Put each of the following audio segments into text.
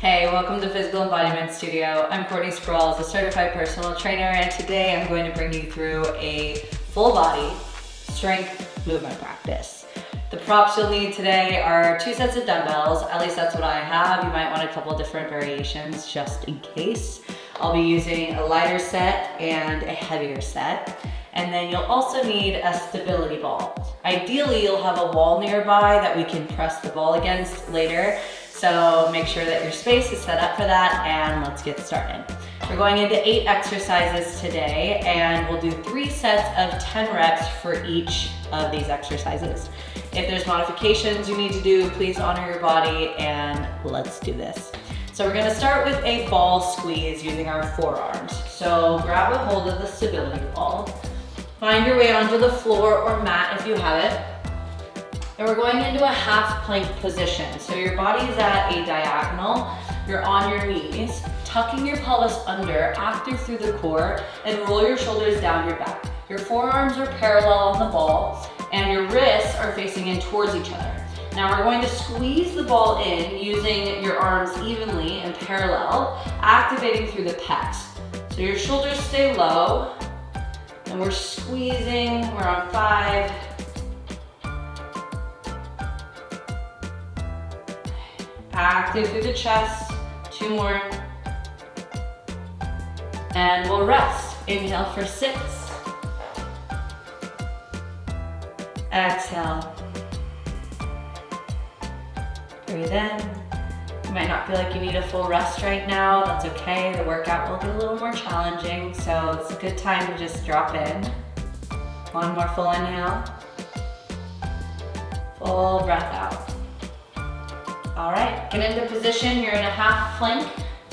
Hey, welcome to Physical Embodiment Studio. I'm Courtney Sprawls, a certified personal trainer, and today I'm going to bring you through a full body strength movement practice. The props you'll need today are 2 sets of dumbbells, at least that's what I have. You might want a couple different variations just in case. I'll be using a lighter set and a heavier set. And then you'll also need a stability ball. Ideally, you'll have a wall nearby that we can press the ball against later. So make sure that your space is set up for that, and let's get started. We're going into 8 exercises today, and we'll do 3 sets of 10 reps for each of these exercises. If there's modifications you need to do, please honor your body, and let's do this. So we're gonna start with a ball squeeze using our forearms. So grab a hold of the stability ball. Find your way onto the floor or mat if you have it. And we're going into a half plank position. So your body is at a diagonal, you're on your knees, tucking your pelvis under, active through the core, and roll your shoulders down your back. Your forearms are parallel on the ball, and your wrists are facing in towards each other. Now we're going to squeeze the ball in using your arms evenly and parallel, activating through the pecs. So your shoulders stay low, and we're squeezing, we're on 5, active through the chest, 2 more, and we'll rest. Inhale for 6, exhale, breathe in. You might not feel like you need a full rest right now, that's okay. The workout will get a little more challenging, so it's a good time to just drop in. 1 more full inhale, full breath out. All right, get into position. You're in a half plank,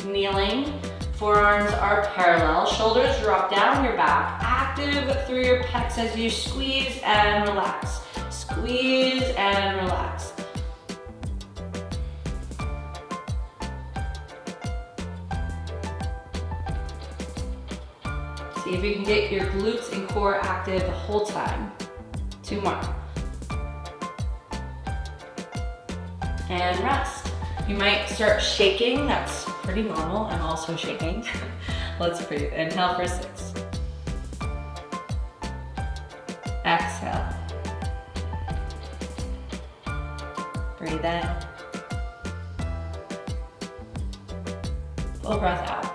kneeling. Forearms are parallel. Shoulders drop down your back. Active through your pecs as you squeeze and relax. Squeeze and relax. See if you can get your glutes and core active the whole time. 2 more. And rest. You might start shaking, that's pretty normal. I'm also shaking. Let's breathe. Inhale for 6. Exhale. Breathe in. Full breath out.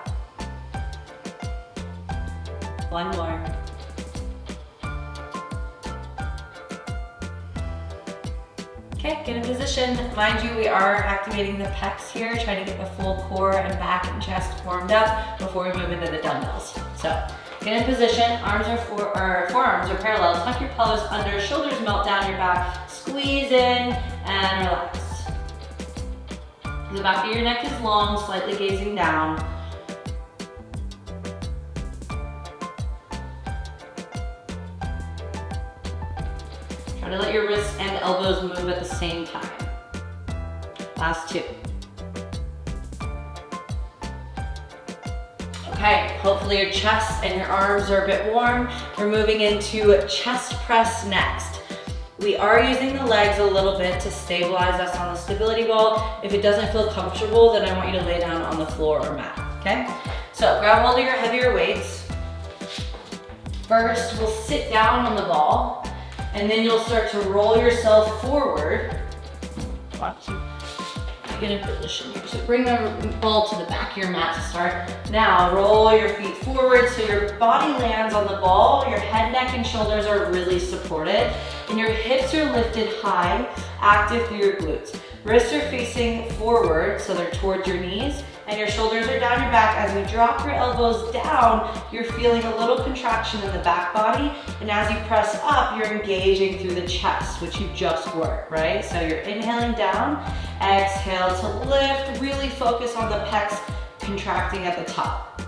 1 more. Okay, get in position. Mind you, we are activating the pecs here, trying to get the full core and back and chest warmed up before we move into the dumbbells. So, get in position, forearms are parallel, tuck your pelvis under, shoulders melt down your back, squeeze in and relax. The back of your neck is long, slightly gazing down. Try to let your wrists and elbows move at the same time. Last 2. Okay, hopefully your chest and your arms are a bit warm. We're moving into chest press next. We are using the legs a little bit to stabilize us on the stability ball. If it doesn't feel comfortable, then I want you to lay down on the floor or mat, okay? So grab hold of your heavier weights. First, we'll sit down on the ball, and then you'll start to roll yourself forward. Watch. Get in position here. So bring the ball to the back of your mat to start. Now roll your feet forward so your body lands on the ball. Your head, neck, and shoulders are really supported. And your hips are lifted high, active through your glutes. Wrists are facing forward, so they're towards your knees. And your shoulders are down your back. As you drop your elbows down, you're feeling a little contraction in the back body. And as you press up, you're engaging through the chest, which you just worked, right? So you're inhaling down, exhale to lift. Really focus on the pecs contracting at the top.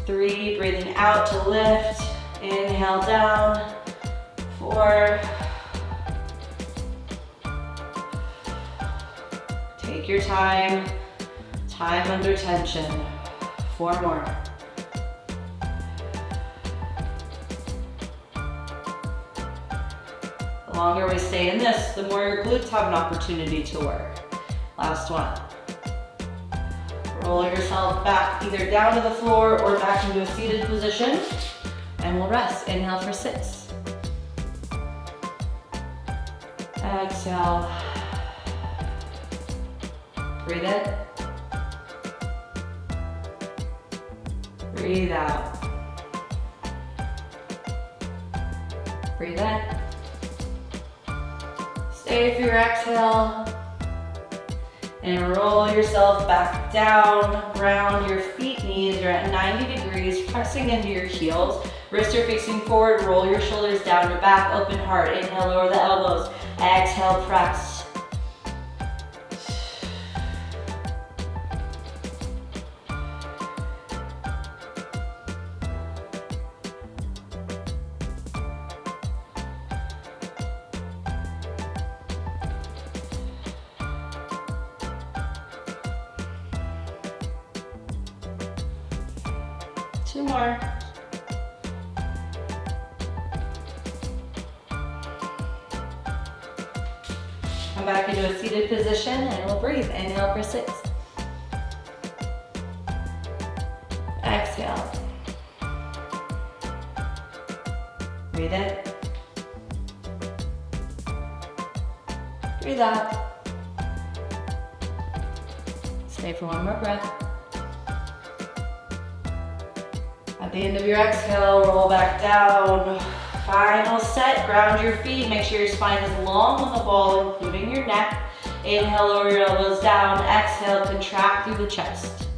3, breathing out to lift. Inhale down. 4. Take your time. Time under tension. 4 more. The longer we stay in this, the more your glutes have an opportunity to work. Last one. Roll yourself back either down to the floor or back into a seated position. And we'll rest. Inhale for 6. Exhale. Breathe in. Breathe out. Breathe in. Stay for your exhale. And roll yourself back down. Round your feet, knees are at 90 degrees, pressing into your heels. Wrists are facing forward. Roll your shoulders down your back. Open heart. Inhale, lower the elbows. Exhale, press. 2 more. Come back into a seated position and we'll breathe. Inhale for 6. Exhale. Breathe in. Breathe out. Stay for 1 more breath. At the end of your exhale, roll back down. Final set, ground your feet. Make sure your spine is long on the ball, including your neck. Inhale, lower your elbows down. Exhale, contract through the chest.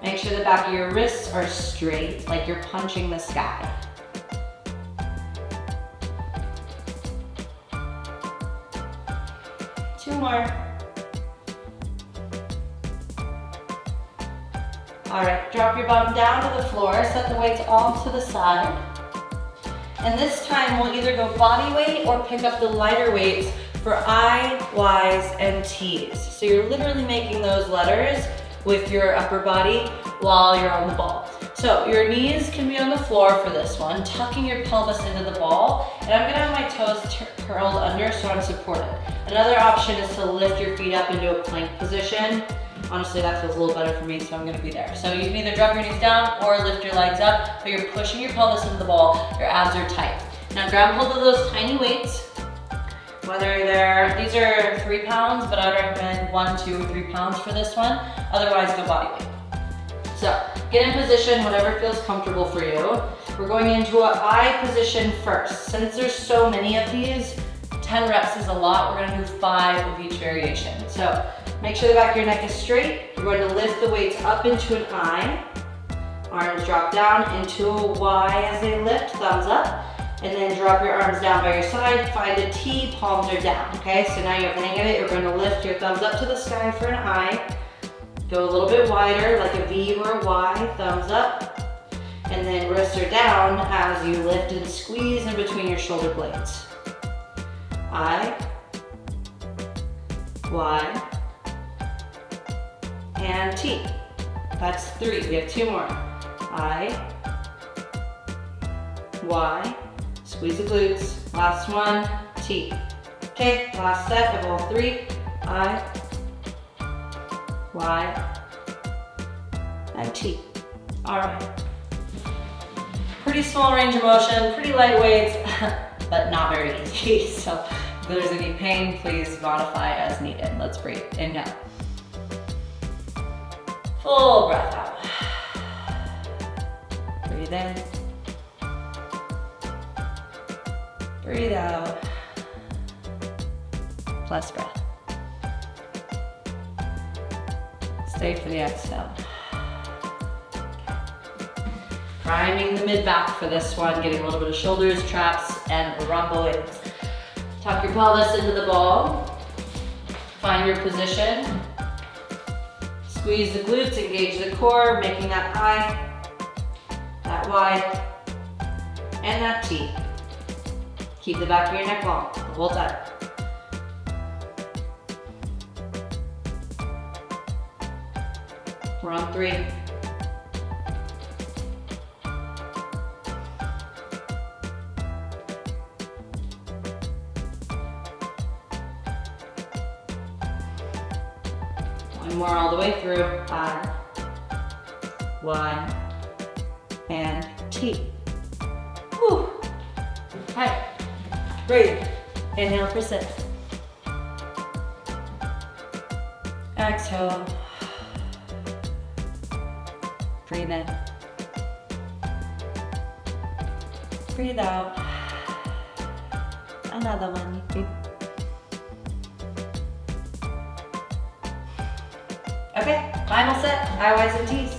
Make sure the back of your wrists are straight, like you're punching the sky. Two more. All right, drop your bum down to the floor, set the weights off to the side. And this time we'll either go body weight or pick up the lighter weights for I, Ys, and Ts. So you're literally making those letters with your upper body while you're on the ball. So your knees can be on the floor for this one, tucking your pelvis into the ball, and I'm gonna have my toes curled under so I'm supported. Another option is to lift your feet up into a plank position. Honestly, that feels a little better for me, so I'm gonna be there. So you can either drop your knees down or lift your legs up, but you're pushing your pelvis into the ball, your abs are tight. Now grab hold of those tiny weights, whether these are 3 pounds, but I would recommend 1, 2, or 3 pounds for this one. Otherwise, go body weight. So get in position, whatever feels comfortable for you. We're going into an I position first. Since there's so many of these, 10 reps is a lot. We're gonna do 5 of each variation. So make sure the back of your neck is straight. You're going to lift the weights up into an I. Arms drop down into a Y as they lift, thumbs up. And then drop your arms down by your side. Find a T, palms are down, okay? So now you have the hang of it. You're going to lift your thumbs up to the sky for an I. Go a little bit wider, like a V or a Y, thumbs up. And then wrists are down as you lift and squeeze in between your shoulder blades. I, Y, and T. That's 3, we have 2 more. I, Y, squeeze the glutes. Last one, T. Okay, last set of all 3. I, Y, and T. All right. Pretty small range of motion, pretty light weights, but not very easy. So if there's any pain, please modify as needed. Let's breathe. Inhale. Full breath out. Breathe in. Breathe out. Last breath. Stay for the exhale. Priming the mid-back for this one, getting a little bit of shoulders, traps, and rhomboids. Tuck your pelvis into the ball. Find your position. Squeeze the glutes, engage the core, making that I, that Y, and that T. Keep the back of your neck long the whole time. We're on 3. One more all the way through. I. 1. And T. Whew. Okay. Breathe. Inhale for 6. Exhale. Breathe in. Breathe out. Another one. Okay, final set, IYs and T's.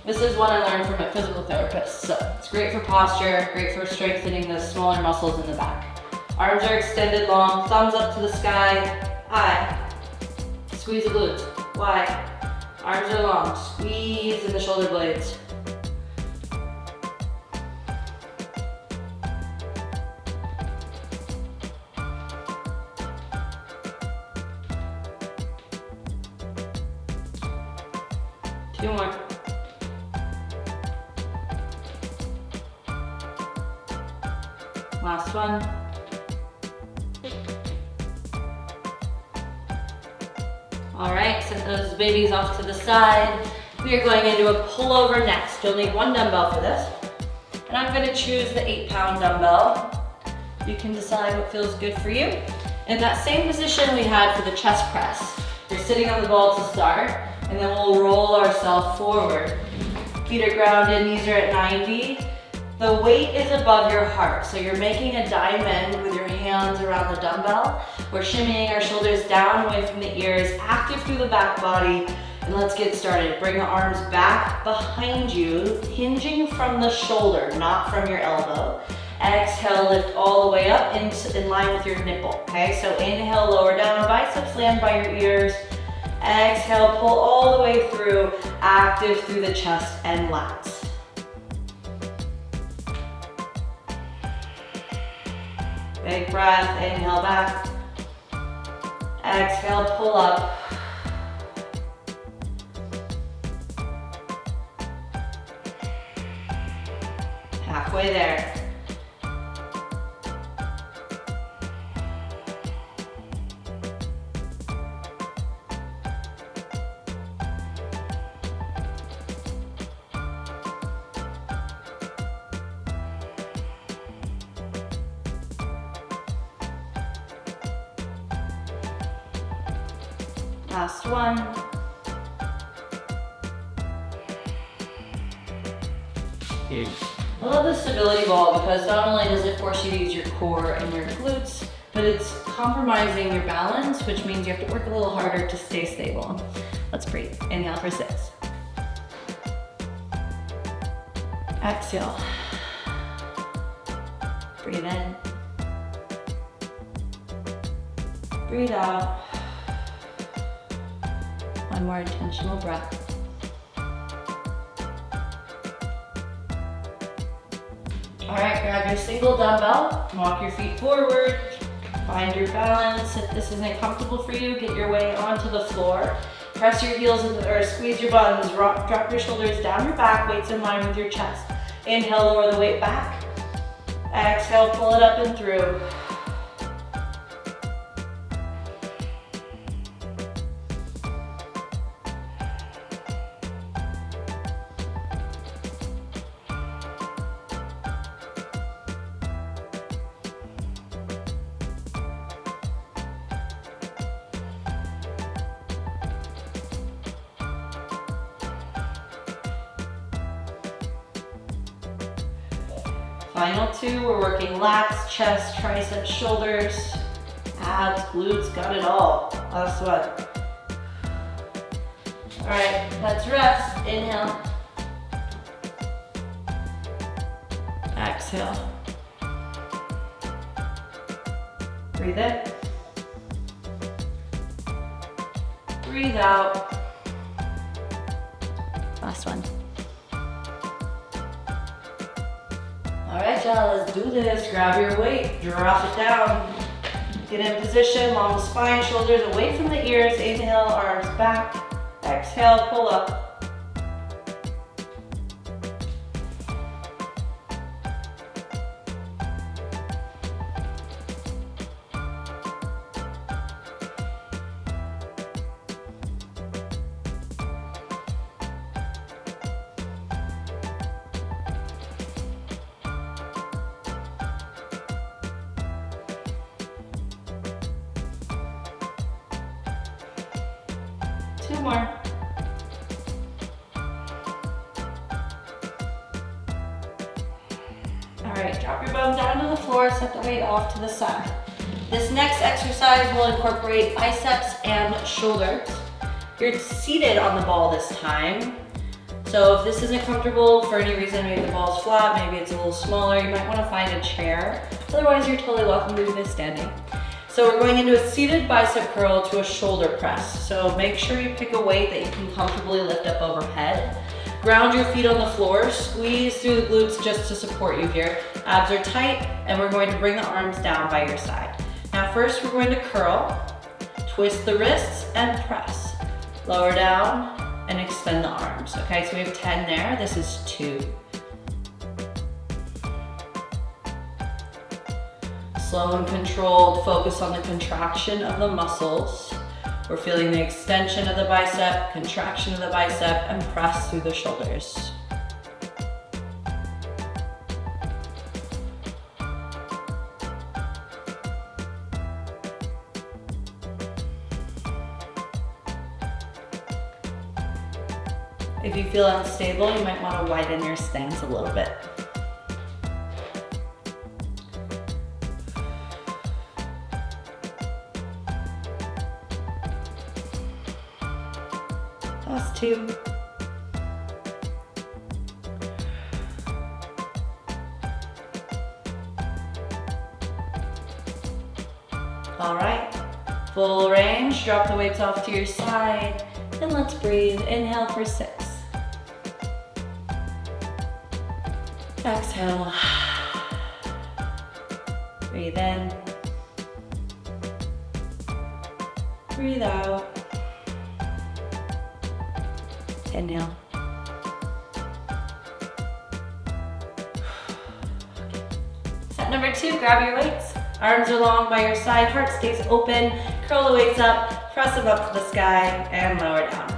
This is one I learned from a physical therapist, so it's great for posture, great for strengthening the smaller muscles in the back. Arms are extended long, thumbs up to the sky. I. Squeeze the glutes. Y. Arms are long, squeeze in the shoulder blades. Two more. Last one. All right, set those babies off to the side. We are going into a pullover next. You'll need one dumbbell for this. And I'm gonna choose the 8-pound dumbbell. You can decide what feels good for you. In that same position we had for the chest press. You're sitting on the ball to start, and then we'll roll ourselves forward. Feet are grounded, knees are at 90. The weight is above your heart, so you're making a diamond with your hands around the dumbbell. We're shimmying our shoulders down away from the ears, active through the back body, and let's get started. Bring the arms back behind you, hinging from the shoulder, not from your elbow. Exhale, lift all the way up in line with your nipple, okay? So inhale, lower down, biceps land by your ears. Exhale, pull all the way through, active through the chest and lats. Big breath, inhale back. Exhale, pull up. Halfway there. Last one. I love the stability ball because not only does it force you to use your core and your glutes, but it's compromising your balance, which means you have to work a little harder to stay stable. Let's breathe. Inhale for 6. Exhale. Breathe in. Breathe out. One more intentional breath. All right, grab your single dumbbell, walk your feet forward, find your balance. If this isn't comfortable for you, get your way onto the floor. Press your heels into, or squeeze your buns, drop your shoulders down your back, weights in line with your chest. Inhale, lower the weight back. Exhale, pull it up and through. Final 2, we're working lats, chest, triceps, shoulders, abs, glutes, got it all. Last one. All right, let's rest. Inhale. Exhale. Breathe in. Breathe out. Last one. All right, y'all, let's do this. Grab your weight, drop it down. Get in position, long spine, shoulders away from the ears. Inhale, arms back. Exhale, pull up. 2 more. All right, drop your bum down to the floor, set the weight off to the side. This next exercise will incorporate biceps and shoulders. You're seated on the ball this time. So if this isn't comfortable for any reason, maybe the ball's flat, maybe it's a little smaller, you might want to find a chair. Otherwise, you're totally welcome to do this standing. So we're going into a seated bicep curl to a shoulder press. So make sure you pick a weight that you can comfortably lift up overhead. Ground your feet on the floor, squeeze through the glutes just to support you here. Abs are tight, and we're going to bring the arms down by your side. Now first, we're going to curl, twist the wrists, and press. Lower down, and extend the arms. Okay, so we have 10 there, this is 2. Slow and controlled, focus on the contraction of the muscles. We're feeling the extension of the bicep, contraction of the bicep, and press through the shoulders. If you feel unstable, you might want to widen your stance a little bit. Last 2. All right, full range, drop the weights off to your side, and let's breathe. Inhale for 6. Exhale. Breathe in. Breathe out. Inhale. Set number 2, grab your weights. Arms are long by your side, heart stays open. Curl the weights up, press them up to the sky, and lower down.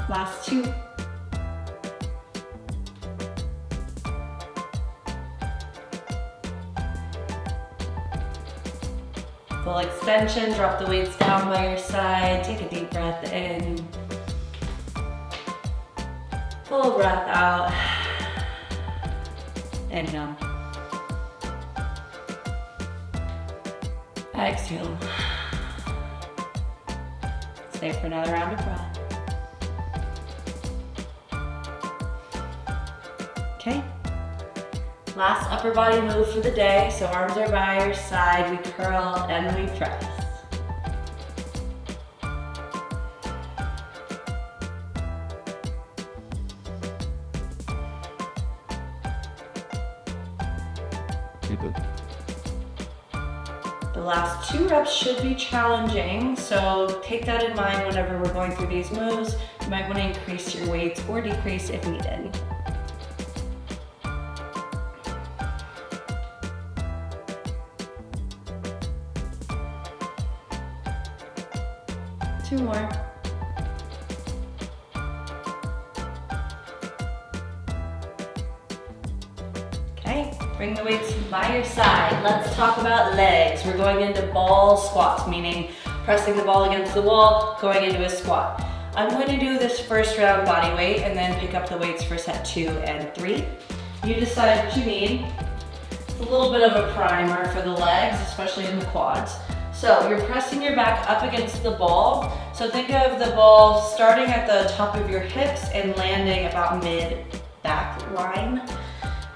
Last 2. Full extension, drop the weights down by your side, take a deep breath in. Full breath out. Inhale. Exhale. Stay for another round of breath. Okay, last upper body move for the day. So arms are by your side, we curl and we press. You good? The last 2 reps should be challenging, so take that in mind whenever we're going through these moves. You might want to increase your weights or decrease if needed. Two more. Okay, bring the weights by your side. Let's talk about legs. We're going into ball squats, meaning pressing the ball against the wall, going into a squat. I'm going to do this first round body weight and then pick up the weights for set 2 and 3. You decide what you need. It's a little bit of a primer for the legs, especially in the quads. So you're pressing your back up against the ball. So think of the ball starting at the top of your hips and landing about mid-back line.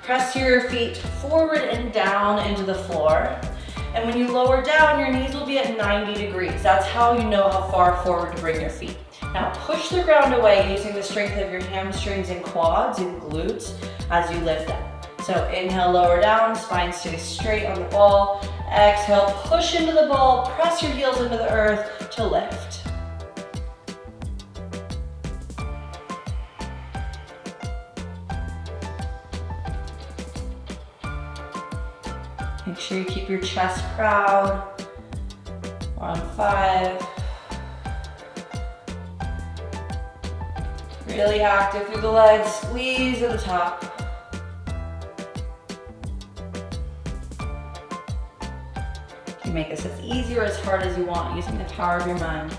Press your feet forward and down into the floor. And when you lower down, your knees will be at 90 degrees. That's how you know how far forward to bring your feet. Now push the ground away using the strength of your hamstrings and quads and glutes as you lift up. So inhale, lower down, spine stays straight on the ball. Exhale, push into the ball, press your heels into the earth to lift. Make sure you keep your chest proud. We're on 5. Really active through the legs, squeeze at the top. You can make this as easy or as hard as you want using the power of your mind.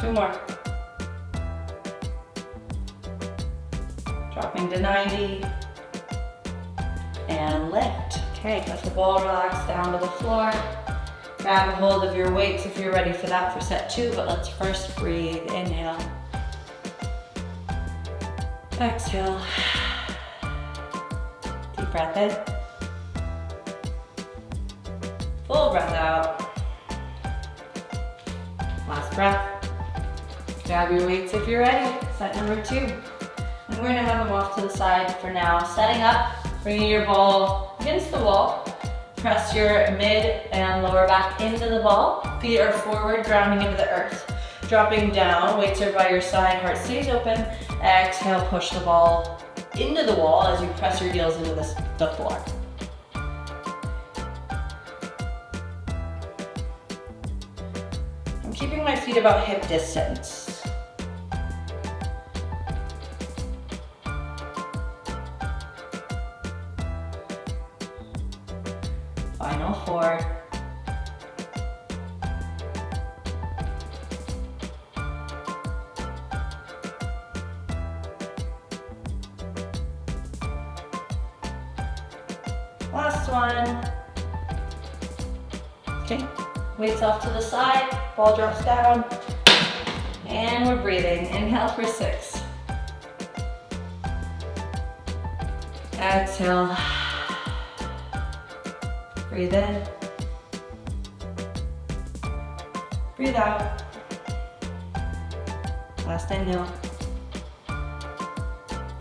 2 more. Dropping to 90. And lift. Okay, let the ball relax down to the floor. Grab a hold of your weights if you're ready for that for set 2, but let's first breathe. Inhale. Exhale. Deep breath in. Full breath out. Last breath. Grab your weights if you're ready. Set number 2. And we're going to have them off to the side for now. Setting up, bringing your ball against the wall. Press your mid and lower back into the ball. Feet are forward, grounding into the earth. Dropping down, weights are by your side, heart stays open. Exhale, push the ball into the wall as you press your heels into the floor. I'm keeping my feet about hip distance. Final 4. Last one. Okay, weights off to the side, ball drops down, and we're breathing. Inhale for 6. Exhale. Breathe in. Breathe out. Last inhale.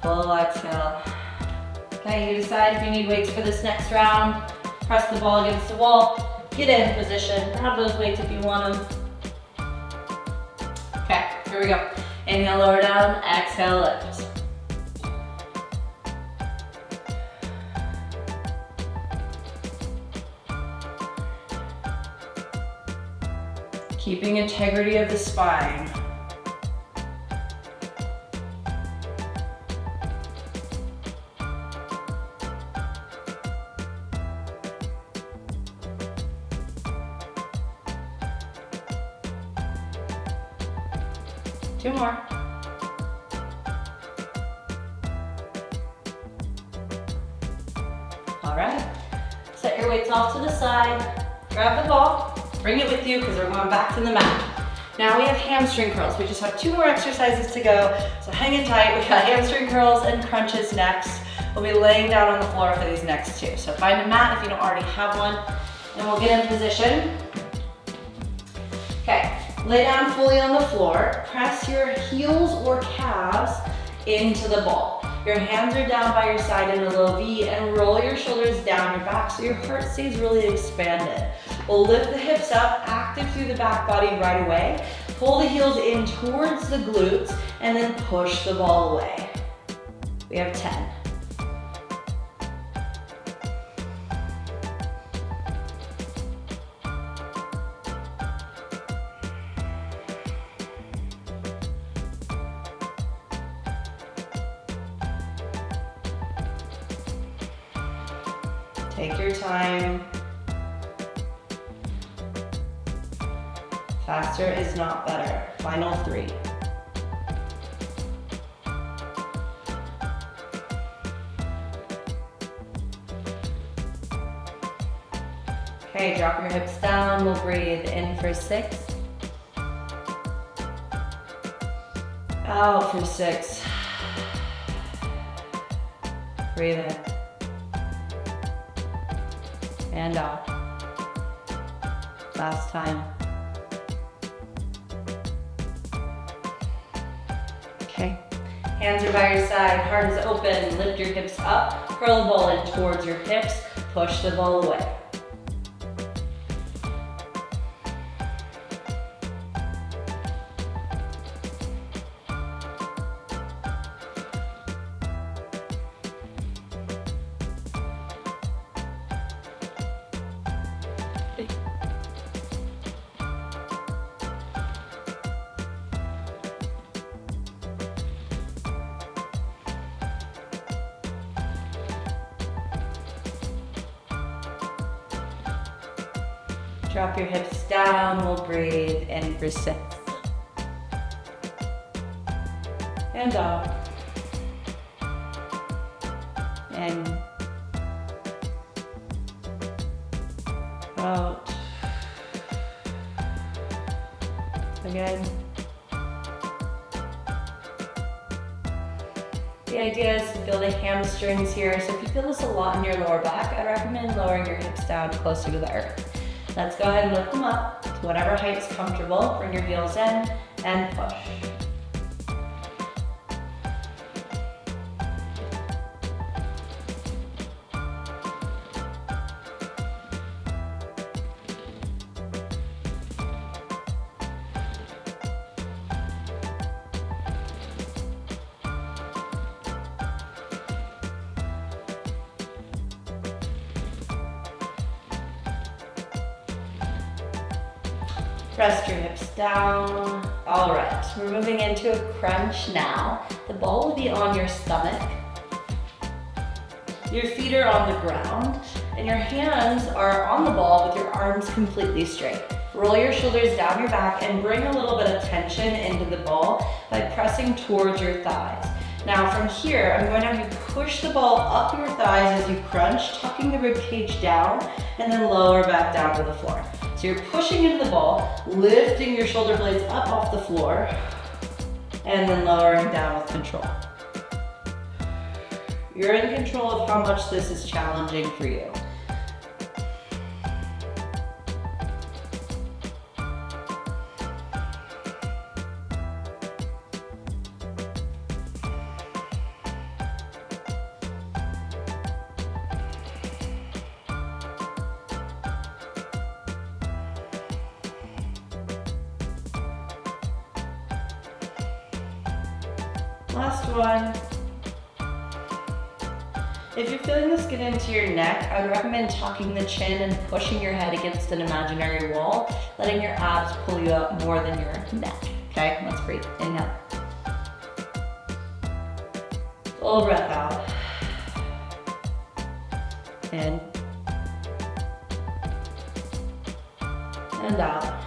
Full exhale. Okay, you decide if you need weights for this next round. Press the ball against the wall. Get in position. Grab those weights if you want them. Okay, here we go. Inhale, lower down. Exhale, lift. Keeping integrity of the spine. Two more. All right, set your weights off to the side, grab the ball, bring it with you because we're going back to the mat. Now we have hamstring curls. We just have 2 more exercises to go, so hang in tight. We got hamstring curls and crunches next. We'll be laying down on the floor for these next 2. So find a mat if you don't already have one, and we'll get in position. Okay, lay down fully on the floor. Press your heels or calves into the ball. Your hands are down by your side in a little V, and roll your shoulders down your back so your heart stays really expanded. We'll lift the hips up, active through the back body right away. Pull the heels in towards the glutes, and then push the ball away. We have 10. Take your time. Faster is not better. Final 3. Okay, drop your hips down. We'll breathe in for 6. Out for 6. Breathe in. And out. Last time. Okay. Hands are by your side, heart is open. Lift your hips up, curl the ball in towards your hips, push the ball away. Drop your hips down, we'll breathe and reset. And out. And out. Again. The idea is to feel the hamstrings here. So if you feel this a lot in your lower back, I recommend lowering your hips down closer to the earth. Let's go ahead and lift them up to whatever height is comfortable. Bring your heels in and push. Press your hips down. All right, we're moving into a crunch now. The ball will be on your stomach. Your feet are on the ground, and your hands are on the ball with your arms completely straight. Roll your shoulders down your back and bring a little bit of tension into the ball by pressing towards your thighs. Now from here, I'm going to have you push the ball up your thighs as you crunch, tucking the rib cage down, and then lower back down to the floor. So you're pushing into the ball, lifting your shoulder blades up off the floor, and then lowering down with control. You're in control of how much this is challenging for you. Last one. If you're feeling this get into your neck, I would recommend tucking the chin and pushing your head against an imaginary wall, letting your abs pull you up more than your neck. Okay, let's breathe. Inhale. Full breath out. In. And out.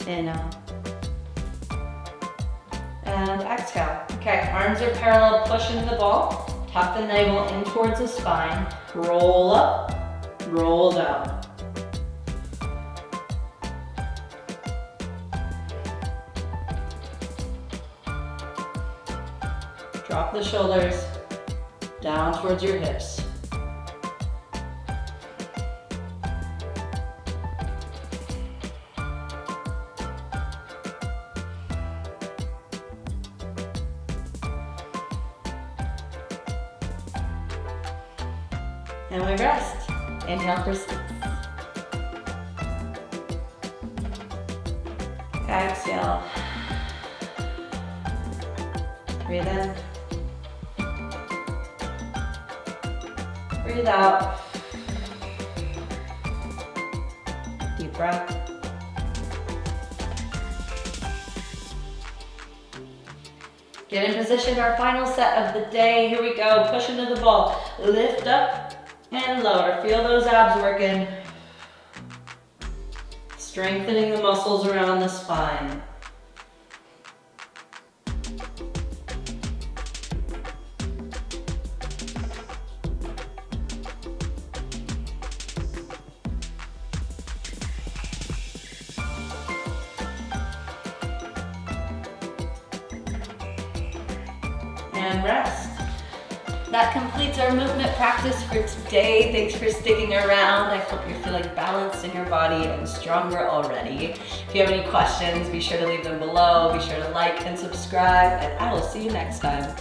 Inhale. And exhale. Okay, arms are parallel, push into the ball. Tuck the navel in towards the spine. Roll up, roll down. Drop the shoulders down towards your hips. And we rest. Inhale for 6. Exhale. Breathe in. Breathe out. Deep breath. Get in position, our final set of the day. Here we go, push into the ball. Lift up and lower. Feel those abs working. Strengthening the muscles around the spine. And rest. That completes our movement practice for today. Thanks for sticking around. I hope you're feeling balanced in your body and stronger already. If you have any questions, be sure to leave them below. Be sure to like and subscribe, and I will see you next time.